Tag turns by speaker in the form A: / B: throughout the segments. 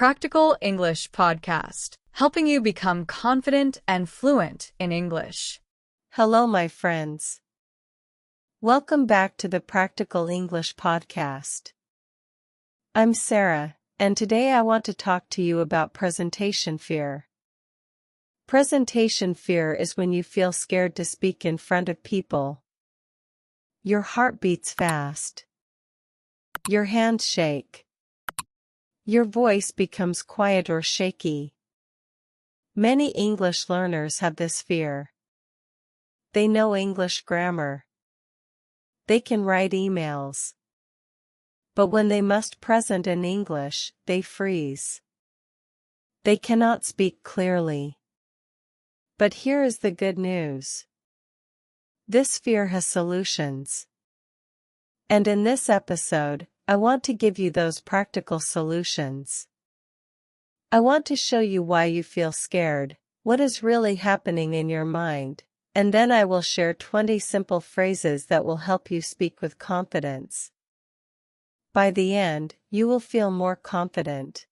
A: Practical English Podcast, helping you become confident and fluent in English.
B: Hello, my friends. Welcome back to the Practical English Podcast. I'm Sarah, and today I want to talk to you about presentation fear. Presentation fear is when you feel scared to speak in front of people. Your heart beats fast. Your hands shake. Your voice becomes quiet or shaky. Many English learners have this fear. They know English grammar. They can write emails. But when they must present in English, they freeze. They cannot speak clearly. But here is the good news. This fear has solutions. And in this episode, I want to give you those practical solutions. I want to show you why you feel scared, what is really happening in your mind, and then I will share 20 simple phrases that will help you speak with confidence. By the end, you will feel more confident.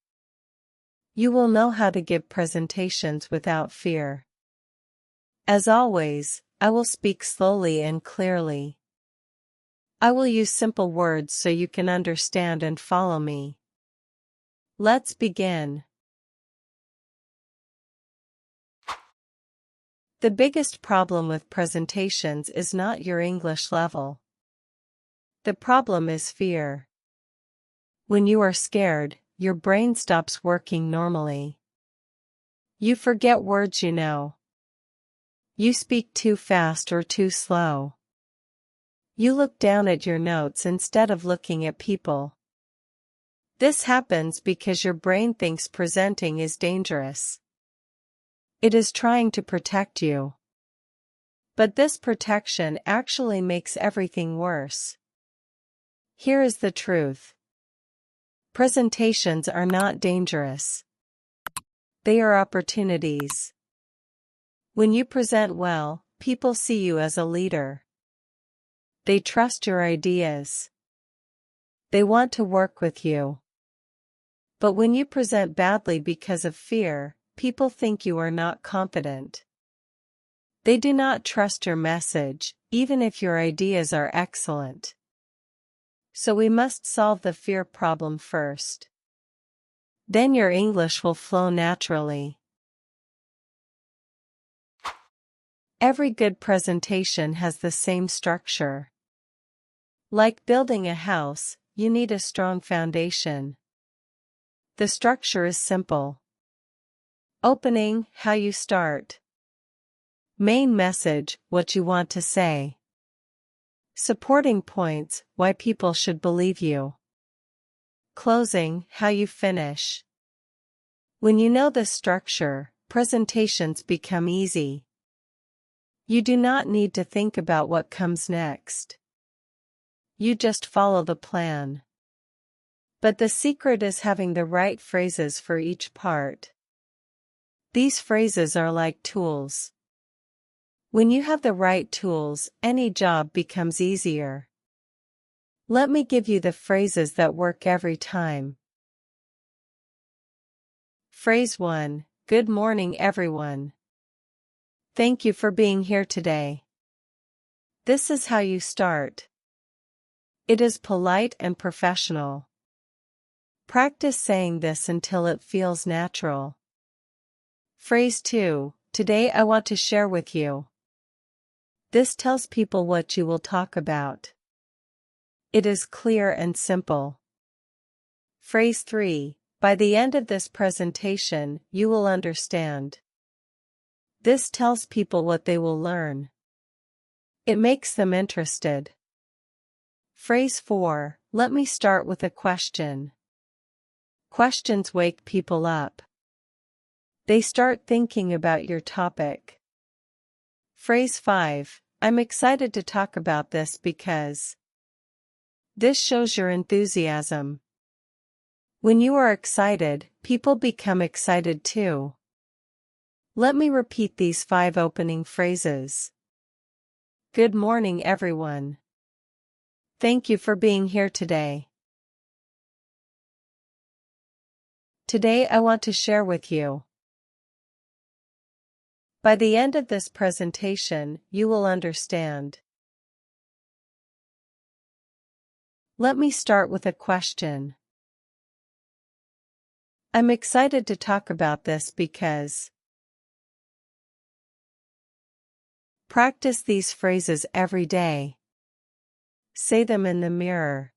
B: You will know how to give presentations without fear. As always, I will speak slowly and clearly. I will use simple words so you can understand and follow me. Let's begin. The biggest problem with presentations is not your English level. The problem is fear. When you are scared, your brain stops working normally. You forget words you know. You speak too fast or too slow. You look down at your notes instead of looking at people. This happens because your brain thinks presenting is dangerous. It is trying to protect you. But this protection actually makes everything worse. Here is the truth. Presentations are not dangerous. They are opportunities. When you present well, people see you as a leader. They trust your ideas. They want to work with you. But when you present badly because of fear, people think you are not confident. They do not trust your message, even if your ideas are excellent. So we must solve the fear problem first. Then your English will flow naturally. Every good presentation has the same structure. Like building a house, you need a strong foundation. The structure is simple. Opening, how you start. Main message, what you want to say. Supporting points, why people should believe you. Closing, how you finish. When you know the structure, presentations become easy. You do not need to think about what comes next. You just follow the plan. But the secret is having the right phrases for each part. These phrases are like tools. When you have the right tools, any job becomes easier. Let me give you the phrases that work every time. Phrase 1. Good morning, everyone. Thank you for being here today. This is how you start. It is polite and professional. Practice saying this until it feels natural. Phrase 2. Today I want to share with you. This tells people what you will talk about. It is clear and simple. Phrase 3. By the end of this presentation, you will understand. This tells people what they will learn. It makes them interested. Phrase 4. Let me start with a question. Questions wake people up. They start thinking about your topic. Phrase 5. I'm excited to talk about this because. This shows your enthusiasm. When you are excited, people become excited too. Let me repeat these 5 opening phrases. Good morning, everyone. Thank you for being here today. Today I want to share with you. By the end of this presentation, you will understand. Let me start with a question. I'm excited to talk about this because. Practice these phrases every day. Say them in the mirror.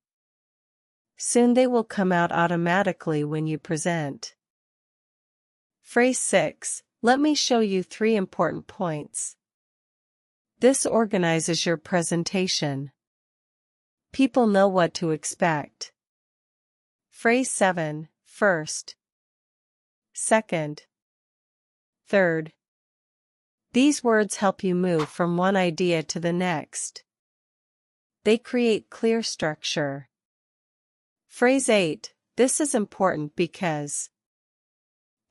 B: Soon they will come out automatically when you present. Phrase 6. Let me show you 3 important points. This organizes your presentation. People know what to expect. Phrase 7. First. Second. Third. These words help you move from one idea to the next. They create clear structure. Phrase 8. This is important because.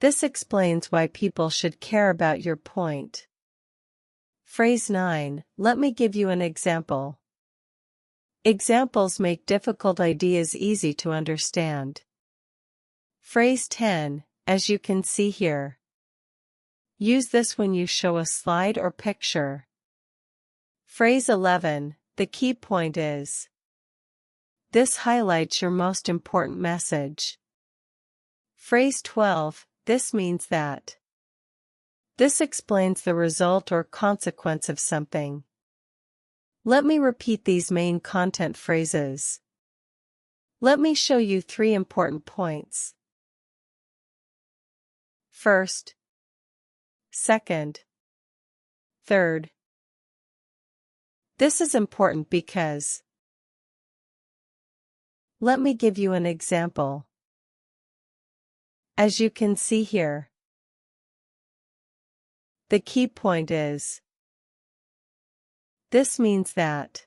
B: This explains why people should care about your point. Phrase 9. Let me give you an example. Examples make difficult ideas easy to understand. Phrase 10. As you can see here. Use this when you show a slide or picture. Phrase 11. The key point is. This highlights your most important message. Phrase 12. This means that. This explains the result or consequence of something. Let me repeat these main content phrases. Let me show you 3 important points. First. Second. Third. This is important because. Let me give you an example. As you can see here. The key point is. This means that.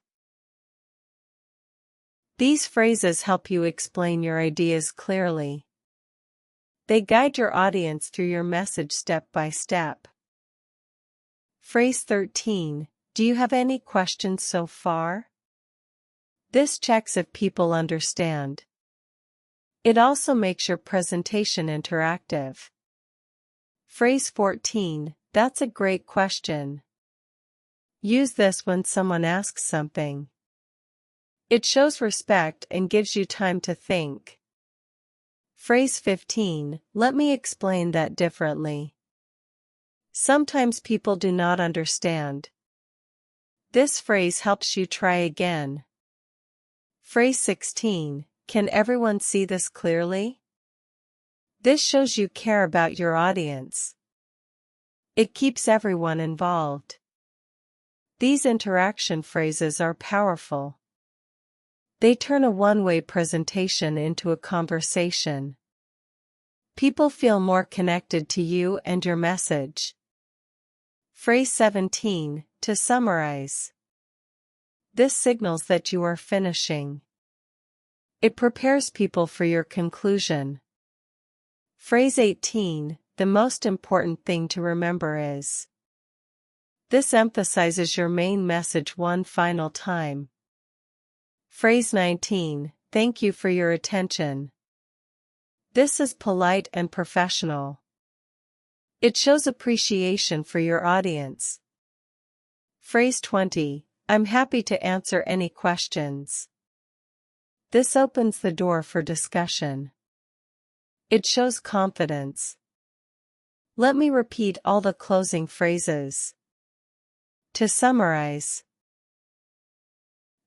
B: These phrases help you explain your ideas clearly. They guide your audience through your message step by step. Phrase 13. Do you have any questions so far? This checks if people understand. It also makes your presentation interactive. Phrase 14. That's a great question. Use this when someone asks something. It shows respect and gives you time to think. Phrase 15. Let me explain that differently. Sometimes people do not understand. This phrase helps you try again. Phrase 16. Can everyone see this clearly? This shows you care about your audience. It keeps everyone involved. These interaction phrases are powerful. They turn a one-way presentation into a conversation. People feel more connected to you and your message. Phrase 17. To summarize. This signals that you are finishing. It prepares people for your conclusion. Phrase 18. The most important thing to remember is. This emphasizes your main message one final time. Phrase 19. Thank you for your attention. This is polite and professional. It shows appreciation for your audience. Phrase 20. I'm happy to answer any questions. This opens the door for discussion. It shows confidence. Let me repeat all the closing phrases. To summarize.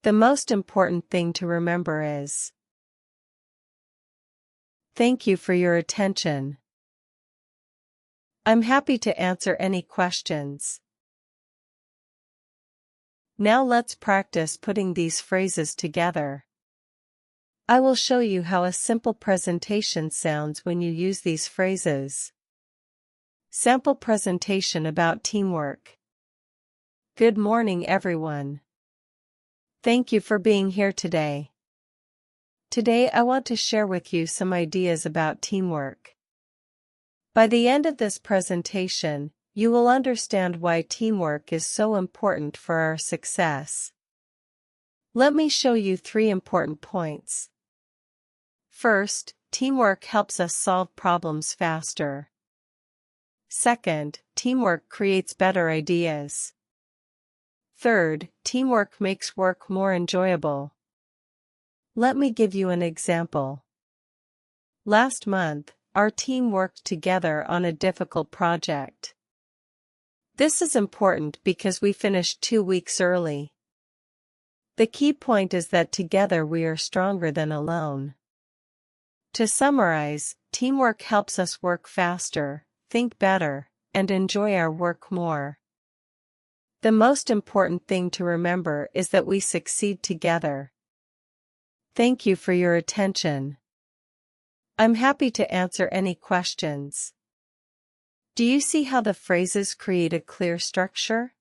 B: The most important thing to remember is. Thank you for your attention. I'm happy to answer any questions. Now let's practice putting these phrases together. I will show you how a simple presentation sounds when you use these phrases. Sample presentation about teamwork. Good morning, everyone. Thank you for being here today. Today I want to share with you some ideas about teamwork. By the end of this presentation, you will understand why teamwork is so important for our success. Let me show you 3 important points. First, teamwork helps us solve problems faster. Second, teamwork creates better ideas. Third, teamwork makes work more enjoyable. Let me give you an example. Last month, our team worked together on a difficult project. This is important because we finished 2 weeks early. The key point is that together we are stronger than alone. To summarize, teamwork helps us work faster, think better, and enjoy our work more. The most important thing to remember is that we succeed together. Thank you for your attention. I'm happy to answer any questions. Do you see how the phrases create a clear structure?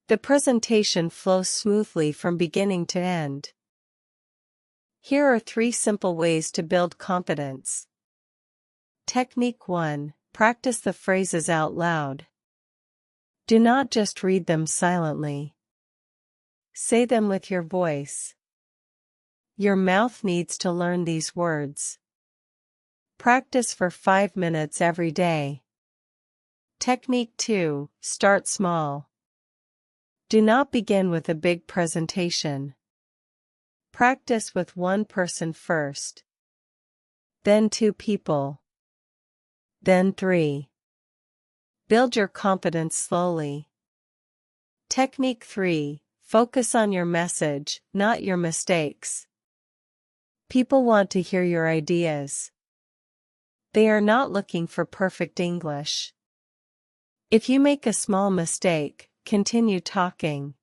B: The presentation flows smoothly from beginning to end. Here are 3 simple ways to build confidence. Technique 1. Practice the phrases out loud. Do not just read them silently. Say them with your voice. Your mouth needs to learn these words. Practice for 5 minutes every day. Technique 2. Start small. Do not begin with a big presentation. Practice with 1 person first. Then 2 people. Then 3. Build your confidence slowly. Technique 3. Focus on your message, not your mistakes. People want to hear your ideas. They are not looking for perfect English. If you make a small mistake, continue talking.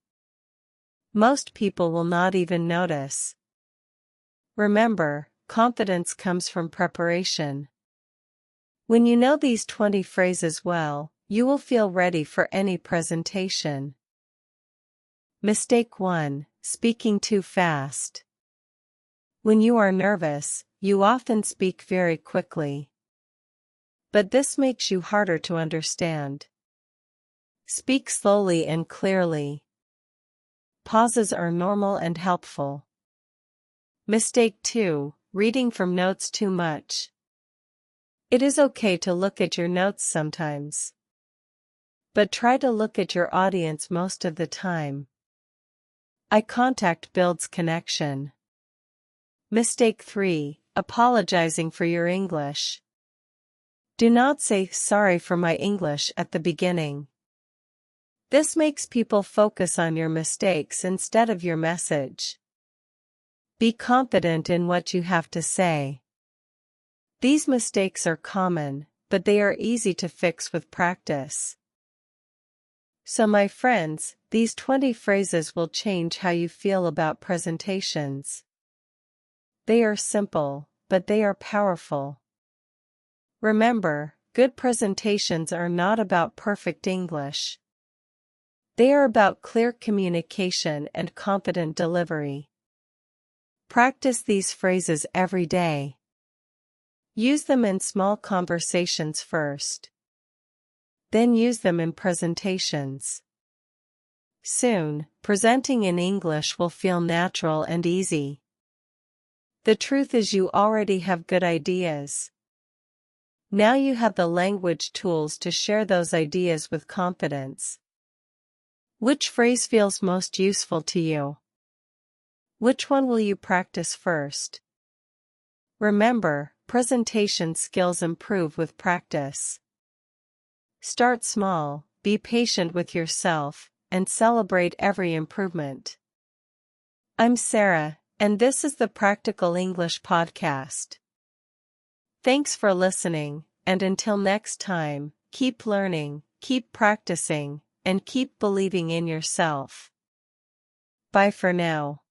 B: Most people will not even notice. Remember, confidence comes from preparation. When you know these 20 phrases well, you will feel ready for any presentation. Mistake 1. Speaking too fast. When you are nervous, you often speak very quickly. But this makes you harder to understand. Speak slowly and clearly. Pauses are normal and helpful. Mistake 2. Reading from notes too much. It is okay to look at your notes sometimes. But try to look at your audience most of the time. Eye contact builds connection. Mistake 3. Apologizing for your English. Do not say "sorry for my English" at the beginning. This makes people focus on your mistakes instead of your message. Be confident in what you have to say. These mistakes are common, but they are easy to fix with practice. So my friends, these 20 phrases will change how you feel about presentations. They are simple, but they are powerful. Remember, good presentations are not about perfect English. They are about clear communication and confident delivery. Practice these phrases every day. Use them in small conversations first. Then use them in presentations. Soon, presenting in English will feel natural and easy. The truth is you already have good ideas. Now you have the language tools to share those ideas with confidence. Which phrase feels most useful to you? Which one will you practice first? Remember, presentation skills improve with practice. Start small, be patient with yourself, and celebrate every improvement. I'm Sarah, and this is the Practical English Podcast. Thanks for listening, and until next time, keep learning, keep practicing, and keep believing in yourself. Bye for now.